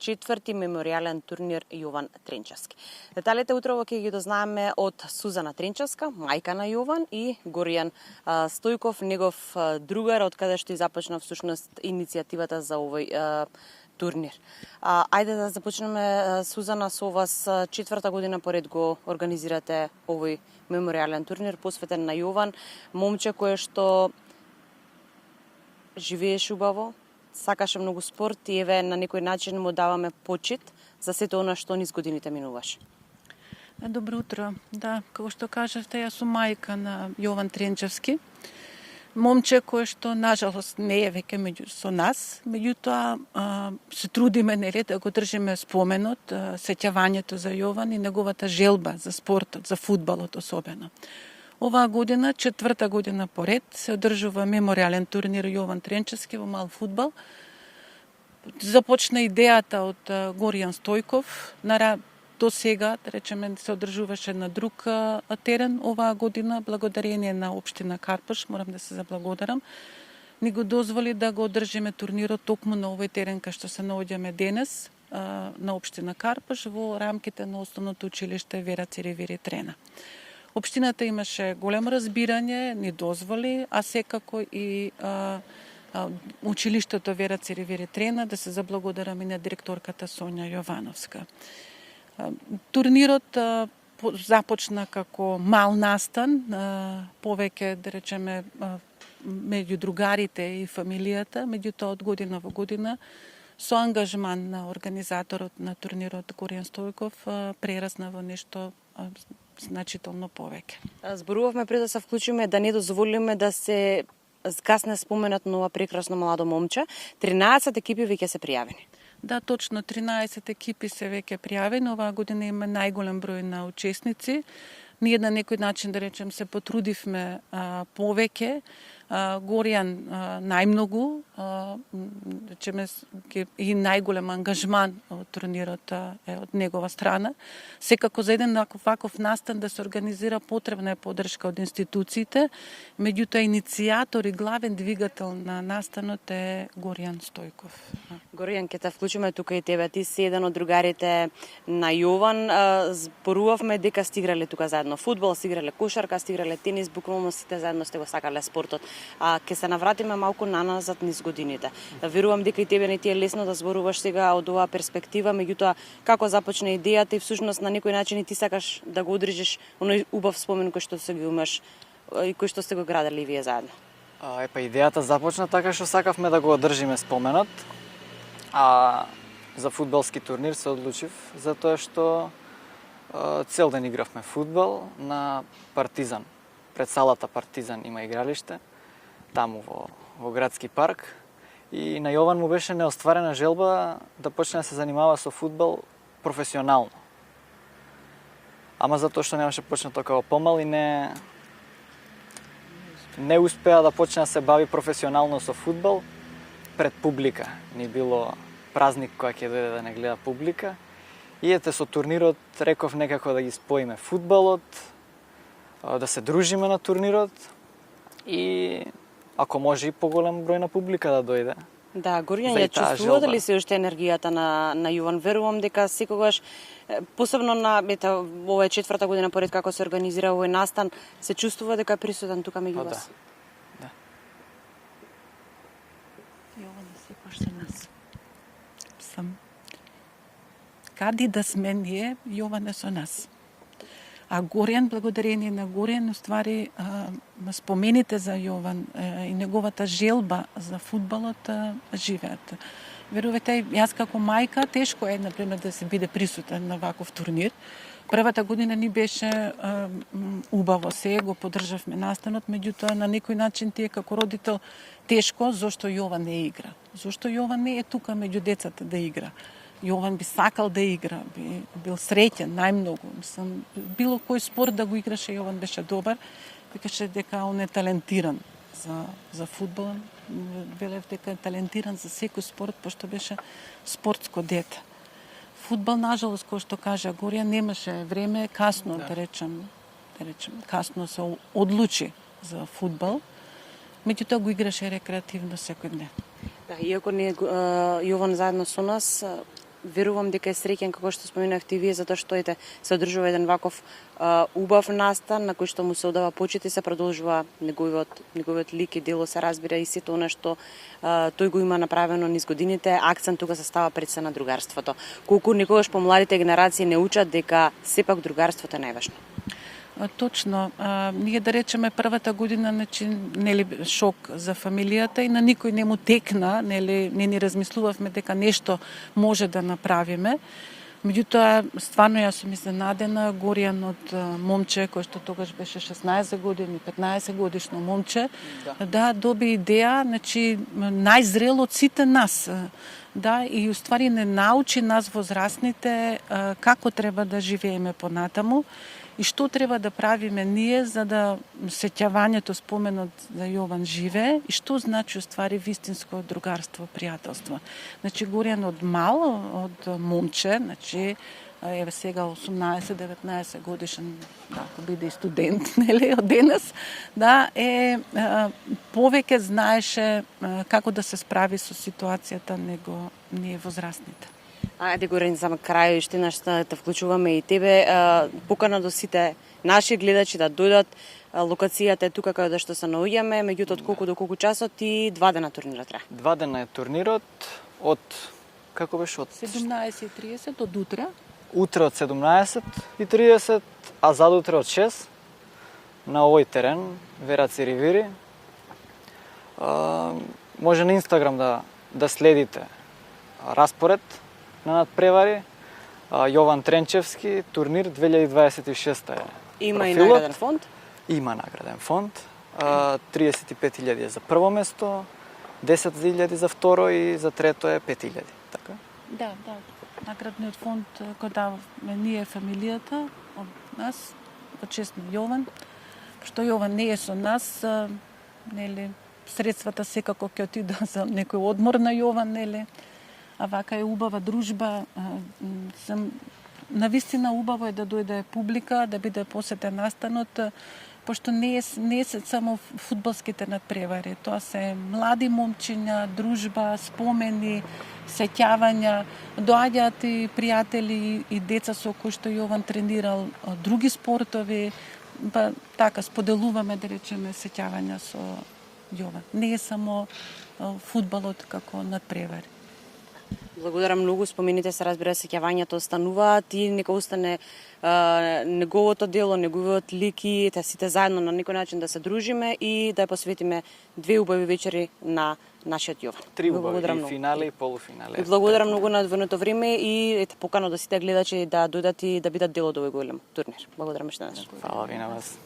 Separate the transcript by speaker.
Speaker 1: четврти меморијален турнир Јован Тренчевски. Деталите утрово ќе ги дознаеме од Сузана Тренчевска, мајка на Јован, и Горијан Стојков, негов другар, од каде што и започна всушност иницијативата за овој турнир. Ајде да започнеме, Сузана, со вас. Четврта година поред го организирате овој меморијален турнир посветен на Јован, момче кое што живееше убаво, сакаше многу спорт и еве на некој начин му даваме почит за сето она што низ годините минуваше.
Speaker 2: Добро утро. Да, како што кажавте, јас сум мајка на Јован Тренчевски. Момче кое што нажалост не е веќе со нас, меѓутоа се трудиме нели да го држиме споменот, сеќавањето за Јован и неговата желба за спортот, за фудбалот особено. Оваа година, четврта година поред, се одржува меморијален турнир Јован Тренчевски во мал фудбал. Започна идејата од Горијан Стојков. До сега, да речеме, се одржуваше на друг терен оваа година, благодарение на општина Карпаш, морам да се заблагодарам, ни го дозволи да го одржиме турнирот токму на овој терен кај што се наоѓаме денес, на општина Карпаш, во рамките на основното училиште Вера Циревири Трена. Општината имаше големо разбирање, ни дозволи, а секако и училиштето Вера Циревири Трена, да се заблагодарам и на директорката Сонја Јовановска. Турнирот започна како мал настан, повеќе, да речеме, меѓу другарите и фамилијата, меѓутоа од година во година, со ангажман на организаторот на турнирот Горијан Стојков, прерасна во нешто значително повеќе.
Speaker 1: Зборувавме пред да се вклучиме да не дозволиме да се згасне споменот на ова прекрасно младо момче. 13 екипи веќе се пријавени.
Speaker 2: Да, точно, 13 екипи се веќе пријавени. Оваа година има најголем број на учесници. Ние на некој начин, да речем, се потрудивме повеќе. Горијан најмногу, речеме, и најголем ангажман од турнирот е од негова страна. Секако за еден ваков настан да се организира потребна е поддршка од институциите, меѓутоа иницијатор и главен двигател на настанот е Горијан Стојков.
Speaker 1: Горијан, ќе те вклучиме тука и тебе. Ти си еден од другарите на Јован. Зборувавме дека сте играле тука заедно фудбал, сте играле кошарка, сте играле тенис, буквално сите заедно сте го сакале спортот. Ќе се навратиме малку наназад низ годините. Верувам дека и тебе не ти е лесно да зборуваш сега од оваа перспектива, меѓутоа како започна идејата и всушност на некој начин и ти сакаш да го одржиш оној убав спомен кој што се ги имаш и кој што сте го градели вие заедно.
Speaker 3: Идејата започна така што сакавме да го одржиме споменот, а за фудбалски турнир се одлучив затоа што цел ден игравме фудбал на Партизан. Пред салата Партизан има игралиште, таму во градски парк, и на Јован му беше неостварена желба да почне да се занимава со фудбал професионално. Ама затоа што немаше почнато како помал и не успеа да почне да се бави професионално со фудбал пред публика. Ни било празник која ќе дојде да не гледа публика. И ете со турнирот реков некако да ги споиме фудбалот, да се дружиме на турнирот и ако може и поголем број на публика да дојде.
Speaker 1: Да, Горијан, ја чувствувате ли се уште енергијата на Јован? Верувам дека секогаш, посебно на ова е четврта година поред како се организира овој настан, се чувствува дека е присутен тука меѓу вас.
Speaker 3: Да.
Speaker 2: Јован е секојаш со нас. Сам. Каде да сме ние, Јован е со нас. А Горијан, благодарение на Горијан, уствари спомените за Јован и неговата желба за фудбалот живеат. Верувате, јас како мајка тешко е, например, да се биде присутен на ваков турнир. Првата година ни беше убаво, се го поддржавме настанот, меѓутоа на некој начин ти е како родител тешко зошто Јован не игра. Зошто Јован не е тука меѓу децата да игра. Јован би сакал да игра, би бил среќен најмногу. Било кој спорт да го играше, Јован беше добар. Викаше дека он е талентиран за фудбал. Велев дека е талентиран за секој спорт, пошто беше спортско дете. Фудбал, нажалост, кој што кажа Горијан, немаше време, касно, да речем, касно се одлучи за фудбал. Меѓутоа го играше рекреативно секој ден.
Speaker 1: Да, иако не Јован заедно со нас, верувам дека е среќен, како што споменавте и вие, затоа што се одржува еден ваков убав настан на кој што му се одава почит и се продолжува неговиот лик и дело, се разбира, и сето она што тој го има направено низ годините, акцент тука се става пред се на другарството. Колку некогаш помладите генерации не учат дека сепак другарството е најважно.
Speaker 2: Точно. Ние да речеме првата година, значи, нели, шок за фамилијата и на никој не му текна, нели, не ни размислувавме дека нешто може да направиме. Меѓутоа, стварно јас сум изненадена, Горијан од момче кој што тогаш беше 16 години, 15 годишно момче, да доби идеја, значи најзрел од сите нас. Да, и уствари не научи нас возрастните како треба да живееме понатаму и што треба да правиме ние за да сеќавањето, споменот за Јован живее и што значи уствари вистинско другарство, пријателство. Значи Горијан од мал, од момче, значи еве сега 18-19 годишен, ако биде и студент, нели, од денес, да, повеќе знаеше како да се справи со ситуацијата него ние возрастните.
Speaker 1: Ајде Горен, за крај уште нешто да вклучуваме и тебе, покана до сите наши гледачи да дојдат. Локацијата е тука каде што се наоѓаме, меѓутоа од колку до колку часот и 2 дена турнирот трае.
Speaker 3: 2 дена е турнирот од како беше од
Speaker 2: 17:30 од утре.
Speaker 3: Утре од 17:30, а задутре од 6 на овој терен, Вераци Ривири. Може на Инстаграм да следите распоред на надпревари. Јован Тренчевски, турнир 2026 е.
Speaker 1: Има и награден фонд?
Speaker 3: Има награден фонд. 35.000 за прво место, 10.000 за второ и за трето е 5.000. Така?
Speaker 2: Да. Наградниот фонд го даваме ние фамилијата од нас, во чест на Јован. Што Јован не е со нас, нели, средствата секако ќе отидат за некој одмор на Јован, нели. А вака е убава дружба. Навистина убаво е да дојде публика, да биде посетен настанот, пошто не е само фудбалските надпревари. Тоа се млади момчиња, дружба, спомени, сеќавања. Доаѓаат и пријатели и деца со кои што Јован тренирал други спортови. Па така споделуваме, да речеме, сеќавања со Јован. Не е само фудбалот како надпревари.
Speaker 1: Благодарам многу, спомените се, разбира, сеќавањето остануваат и нека остане неговото дело, неговиот лик и сите заедно на некој начин да се дружиме и да посветиме 2 убави вечери на нашиот Јован.
Speaker 3: 3 убави, и финале и полуфинале.
Speaker 1: Благодарам многу на одвоеното време и покана до сите гледачи да дојдат и да бидат дел од овој голем турнир. Благодарам уште еднаш.
Speaker 3: Фала ви на вас.